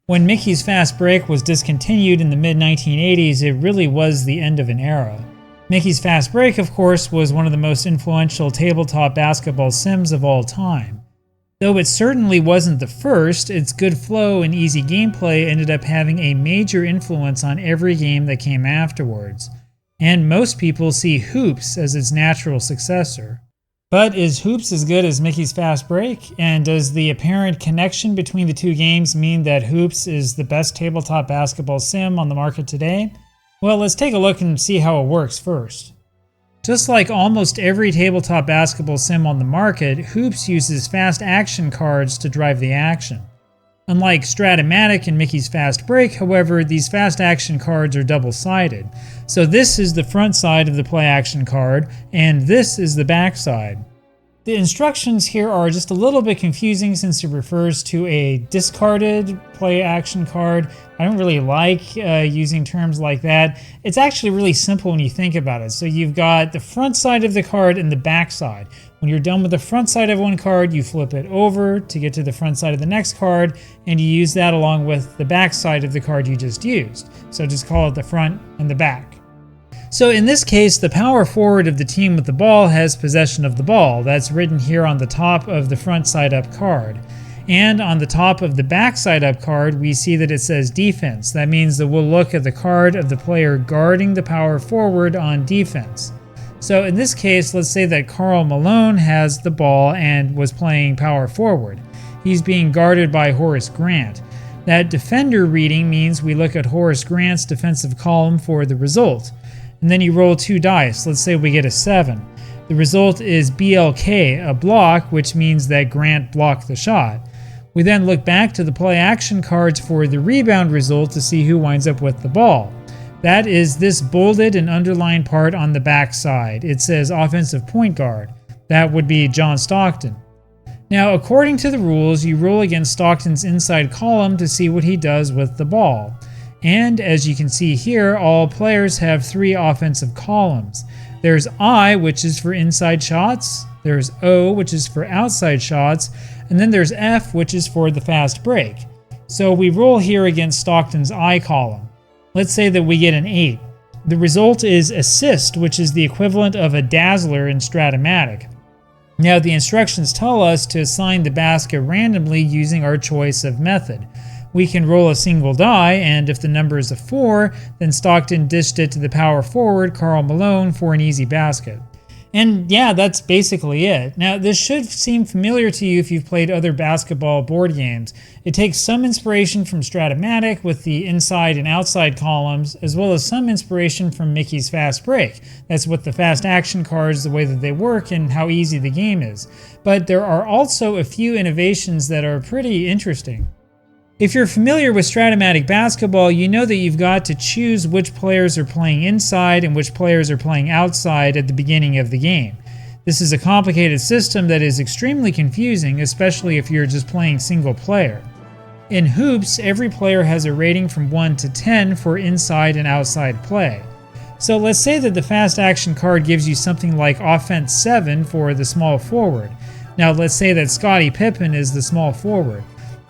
When Mickey's Fast Break was discontinued in the mid-1980s, it really was the end of an era. Mickey's Fast Break, of course, was one of the most influential tabletop basketball sims of all time. Though it certainly wasn't the first, its good flow and easy gameplay ended up having a major influence on every game that came afterwards. And most people see Hoops as its natural successor. But is Hoops as good as Mickey's Fast Break? And does the apparent connection between the two games mean that Hoops is the best tabletop basketball sim on the market today? Well, let's take a look and see how it works first. Just like almost every tabletop basketball sim on the market, Hoops uses fast action cards to drive the action. Unlike Strat-O-Matic and Mickey's Fast Break, however, these fast action cards are double-sided. So this is the front side of the play action card, and this is the back side. The instructions here are just a little bit confusing since it refers to a discarded play action card. I don't really like using terms like that. It's actually really simple when you think about it. So you've got the front side of the card and the back side. When you're done with the front side of one card, you flip it over to get to the front side of the next card, and you use that along with the back side of the card you just used. So just call it the front and the back. So in this case, the power forward of the team with the ball has possession of the ball. That's written here on the top of the front side up card. And on the top of the back side up card, we see that it says defense. That means that we'll look at the card of the player guarding the power forward on defense. So in this case, let's say that Karl Malone has the ball and was playing power forward. He's being guarded by Horace Grant. That defender reading means we look at Horace Grant's defensive column for the result. And then you roll 2 dice. Let's say we get a 7. The result is BLK, a block, which means that Grant blocked the shot. We then look back to the play action cards for the rebound result to see who winds up with the ball. That is this bolded and underlined part on the back side. It says offensive point guard. That would be John Stockton. Now, according to the rules, you roll against Stockton's inside column to see what he does with the ball. And as you can see here, all players have 3 offensive columns. There's I, which is for inside shots, there's O, which is for outside shots, and then there's F, which is for the fast break. So we roll here against Stockton's I column. Let's say that we get an 8. The result is assist, which is the equivalent of a dazzler in Strat-O-Matic. Now the instructions tell us to assign the basket randomly using our choice of method. We can roll a single die, and if the number is a 4, then Stockton dished it to the power forward, Karl Malone, for an easy basket. And yeah, that's basically it. Now, this should seem familiar to you if you've played other basketball board games. It takes some inspiration from Strat-O-Matic with the inside and outside columns, as well as some inspiration from Mickey's Fast Break. That's with the fast action cards, the way that they work, and how easy the game is. But there are also a few innovations that are pretty interesting. If you're familiar with Strat-O-Matic basketball, you know that you've got to choose which players are playing inside and which players are playing outside at the beginning of the game. This is a complicated system that is extremely confusing, especially if you're just playing single player. In Hoops, every player has a rating from 1 to 10 for inside and outside play. So let's say that the fast action card gives you something like offense 7 for the small forward. Now let's say that Scottie Pippen is the small forward.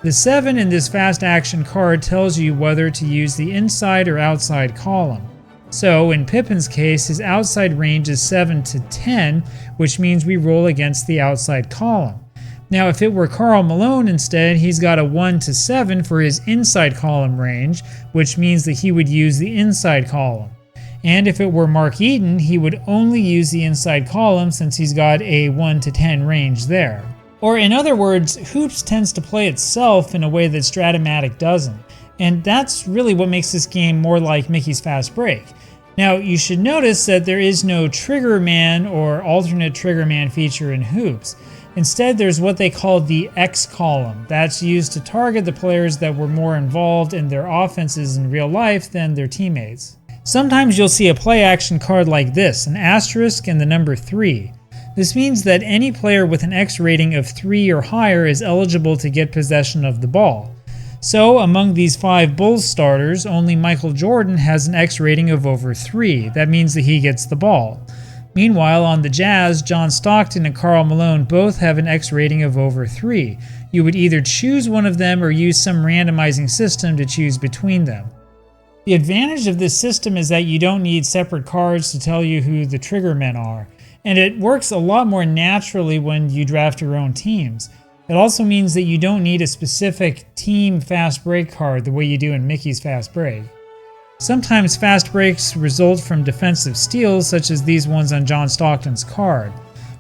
The 7 in this fast action card tells you whether to use the inside or outside column. So in Pippen's case, his outside range is 7 to 10, which means we roll against the outside column. Now if it were Karl Malone instead, he's got a 1 to 7 for his inside column range, which means that he would use the inside column. And if it were Mark Eaton, he would only use the inside column since he's got a 1 to 10 range there. Or in other words, Hoops tends to play itself in a way that Strat-O-Matic doesn't. And that's really what makes this game more like Mickey's Fast Break. Now, you should notice that there is no Trigger Man or alternate Trigger Man feature in Hoops. Instead, there's what they call the X column. That's used to target the players that were more involved in their offenses in real life than their teammates. Sometimes you'll see a play action card like this, an asterisk and the number 3. This means that any player with an X rating of 3 or higher is eligible to get possession of the ball. So among these 5 Bulls starters, only Michael Jordan has an X rating of over 3. That means that he gets the ball. Meanwhile, on the Jazz, John Stockton and Karl Malone both have an X rating of over 3. You would either choose one of them or use some randomizing system to choose between them. The advantage of this system is that you don't need separate cards to tell you who the triggermen are, and it works a lot more naturally when you draft your own teams. It also means that you don't need a specific team fast break card the way you do in Mickey's Fast Break. Sometimes fast breaks result from defensive steals, such as these ones on John Stockton's card.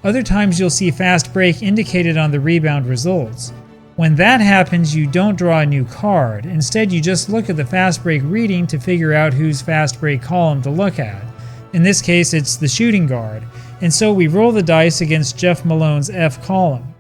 Other times you'll see fast break indicated on the rebound results. When that happens, you don't draw a new card. Instead, you just look at the fast break reading to figure out whose fast break column to look at. In this case, it's the shooting guard, and so we roll the dice against Jeff Malone's F column.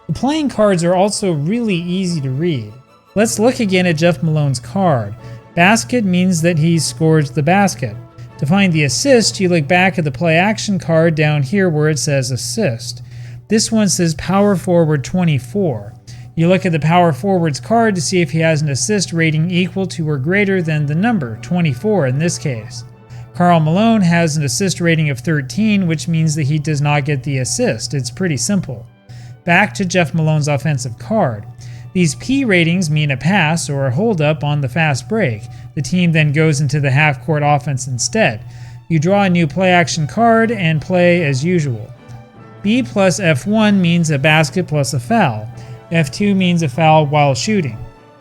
The playing cards are also really easy to read. Let's look again at Jeff Malone's card. Basket means that he scores the basket. To find the assist, you look back at the play action card down here where it says assist. This one says power forward 24. You look at the power forward's card to see if he has an assist rating equal to or greater than the number, 24 in this case. Karl Malone has an assist rating of 13, which means that he does not get the assist. It's pretty simple. Back to Jeff Malone's offensive card. These P ratings mean a pass or a holdup on the fast break. The team then goes into the half-court offense instead. You draw a new play-action card and play as usual. B plus F1 means a basket plus a foul. F2 means a foul while shooting.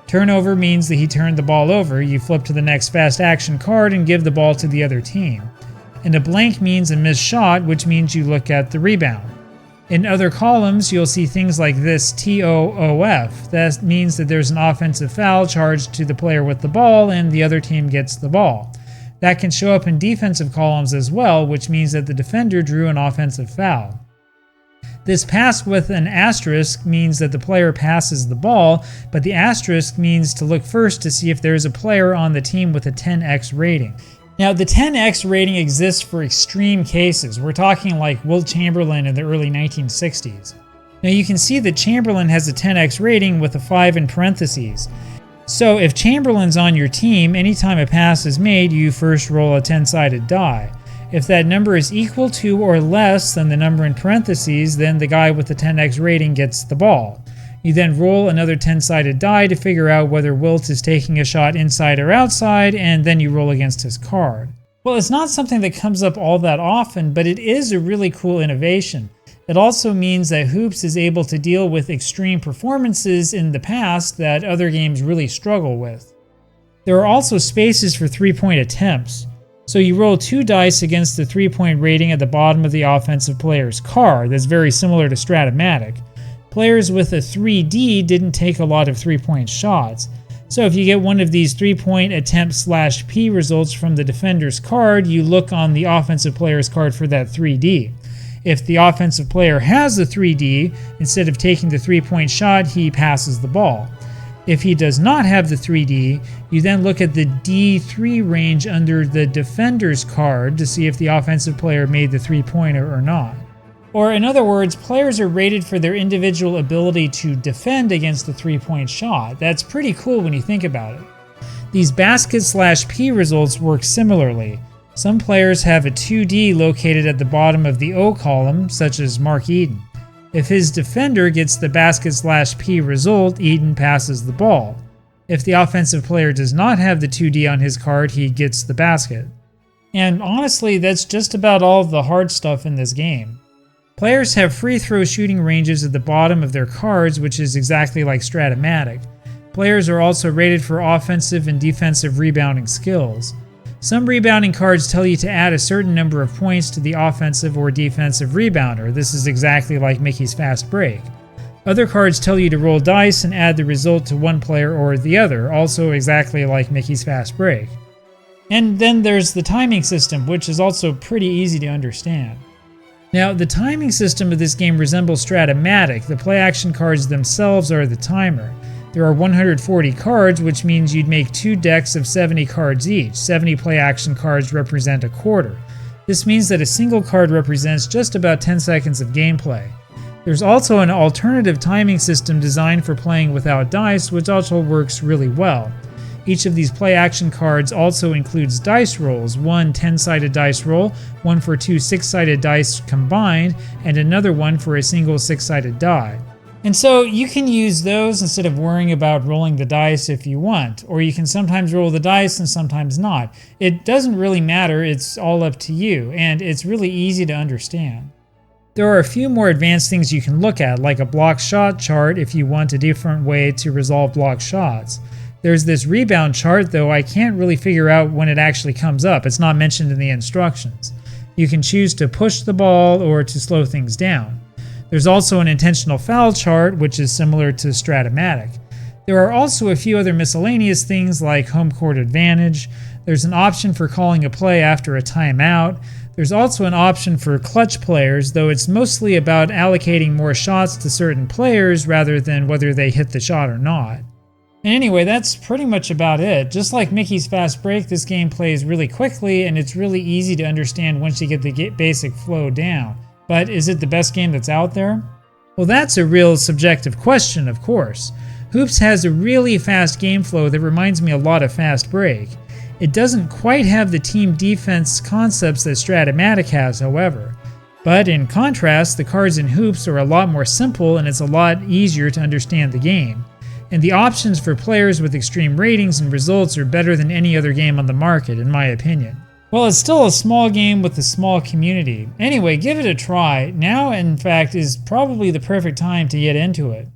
Turnover means that he turned the ball over. You flip to the next fast action card and give the ball to the other team. And a blank means a missed shot, which means you look at the rebound. In other columns, you'll see things like this TOOF. That means that there's an offensive foul charged to the player with the ball and the other team gets the ball. That can show up in defensive columns as well, which means that the defender drew an offensive foul. This pass with an asterisk means that the player passes the ball, but the asterisk means to look first to see if there's a player on the team with a 10x rating. Now, the 10x rating exists for extreme cases. We're talking like Wilt Chamberlain in the early 1960s. Now, you can see that Chamberlain has a 10x rating with a 5 in parentheses. So if Chamberlain's on your team, anytime a pass is made, you first roll a 10-sided die. If that number is equal to or less than the number in parentheses, then the guy with the 10x rating gets the ball. You then roll another 10-sided die to figure out whether Wilt is taking a shot inside or outside, and then you roll against his card. Well, it's not something that comes up all that often, but it is a really cool innovation. It also means that Hoops is able to deal with extreme performances in the past that other games really struggle with. There are also spaces for three-point attempts. So you roll 2 dice against the three-point rating at the bottom of the offensive player's card. That's very similar to Strat-O-Matic. Players with a 3D didn't take a lot of three-point shots. So if you get one of these three-point attempt/P results from the defender's card, you look on the offensive player's card for that 3D. If the offensive player has the 3D, instead of taking the three-point shot, he passes the ball. If he does not have the 3D, you then look at the D3 range under the defender's card to see if the offensive player made the three-pointer or not. Or in other words, players are rated for their individual ability to defend against the three-point shot. That's pretty cool when you think about it. These basket/P results work similarly. Some players have a 2D located at the bottom of the O column, such as Mark Eden. If his defender gets the basket/P result, Eden passes the ball. If the offensive player does not have the 2D on his card, he gets the basket. And honestly, that's just about all of the hard stuff in this game. Players have free throw shooting ranges at the bottom of their cards, which is exactly like Strat-O-Matic. Players are also rated for offensive and defensive rebounding skills. Some rebounding cards tell you to add a certain number of points to the offensive or defensive rebounder. This is exactly like Mickey's Fast Break. Other cards tell you to roll dice and add the result to one player or the other, also exactly like Mickey's Fast Break. And then there's the timing system, which is also pretty easy to understand. Now, the timing system of this game resembles Strat-O-Matic. The play-action cards themselves are the timer. There are 140 cards, which means you'd make 2 decks of 70 cards each. 70 play-action cards represent a quarter. This means that a single card represents just about 10 seconds of gameplay. There's also an alternative timing system designed for playing without dice, which also works really well. Each of these play-action cards also includes dice rolls, one 10-sided dice roll, one for 2 6-sided dice combined, and another one for a single 6-sided die. And so you can use those instead of worrying about rolling the dice if you want, or you can sometimes roll the dice and sometimes not. It doesn't really matter, it's all up to you, and it's really easy to understand. There are a few more advanced things you can look at, like a block shot chart if you want a different way to resolve block shots. There's this rebound chart, though I can't really figure out when it actually comes up. It's not mentioned in the instructions. You can choose to push the ball or to slow things down. There's also an intentional foul chart, which is similar to Strat-O-Matic. There are also a few other miscellaneous things like home court advantage. There's an option for calling a play after a timeout. There's also an option for clutch players, though it's mostly about allocating more shots to certain players rather than whether they hit the shot or not. And anyway, that's pretty much about it. Just like Mickey's Fast Break, this game plays really quickly and it's really easy to understand once you get the basic flow down. But is it the best game that's out there? Well, that's a real subjective question, of course. Hoops has a really fast game flow that reminds me a lot of Fast Break. It doesn't quite have the team defense concepts that Strat-O-Matic has, however. But in contrast, the cards in Hoops are a lot more simple and it's a lot easier to understand the game. And the options for players with extreme ratings and results are better than any other game on the market, in my opinion. Well, it's still a small game with a small community. Anyway, give it a try. Now, in fact, is probably the perfect time to get into it.